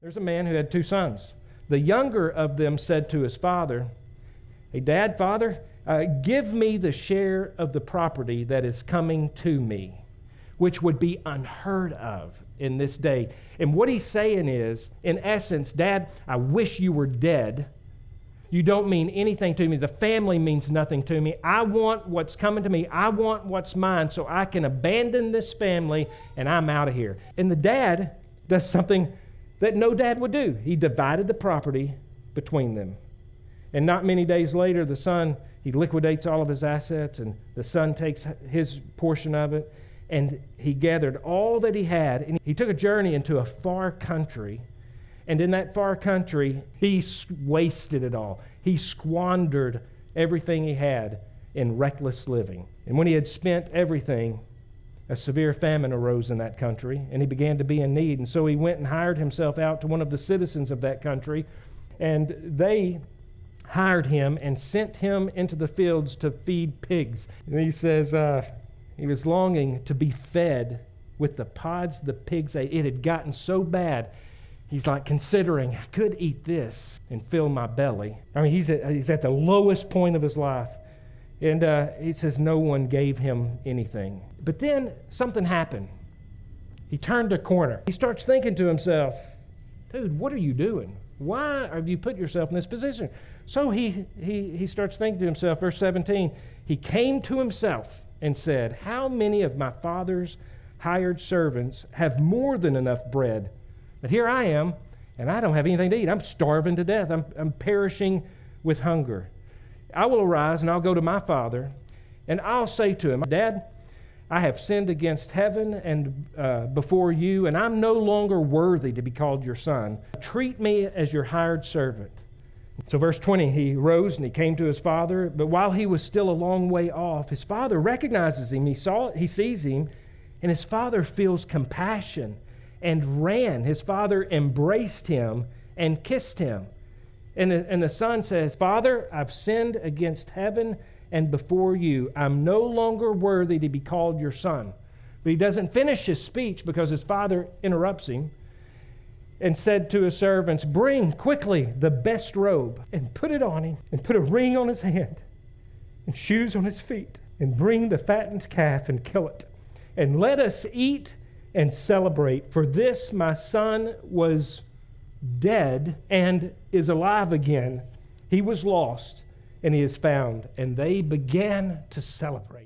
There's a man who had two sons. The younger of them said to his father, "Hey, Dad, Father, give me the share of the property that is coming to me," which would be unheard of in this day. And what he's saying is, in essence, Dad, I wish you were dead. You don't mean anything to me. The family means nothing to me. I want what's coming to me. I want what's mine so I can abandon this family and I'm out of here. And the dad does something that no dad would do. He divided the property between them. And not many days later, the son, he liquidates all of his assets, and the son takes his portion of it, and he gathered all that he had, and he took a journey into a far country. And in that far country, he wasted it all. He squandered everything he had in reckless living. And when he had spent everything, a severe famine arose in that country, and he began to be in need. And so he went and hired himself out to one of the citizens of that country, and they hired him and sent him into the fields to feed pigs. And he says he was longing to be fed with the pods the pigs ate. It had gotten so bad. He's like considering, I could eat this and fill my belly. I mean, he's at the lowest point of his life. And he says no one gave him anything. But then something happened. He turned a corner. He starts thinking to himself, dude, what are you doing? Why have you put yourself in this position? So he starts thinking to himself, verse 17, he came to himself and said, how many of my father's hired servants have more than enough bread? But here I am, and I don't have anything to eat. I'm starving to death. I'm perishing with hunger. I will arise, and I'll go to my father, and I'll say to him, Dad, I have sinned against heaven and before you, and I'm no longer worthy to be called your son. Treat me as your hired servant. So verse 20, he rose and he came to his father, but while he was still a long way off, his father recognizes him. He sees him, and his father feels compassion and ran. His father embraced him and kissed him. And the son says, Father, I've sinned against heaven and before you. I'm no longer worthy to be called your son. But he doesn't finish his speech because his father interrupts him and said to his servants, bring quickly the best robe and put it on him, and put a ring on his hand and shoes on his feet, and bring the fattened calf and kill it. And let us eat and celebrate. For this my son was dead and is alive again. He was lost and he is found. And they began to celebrate.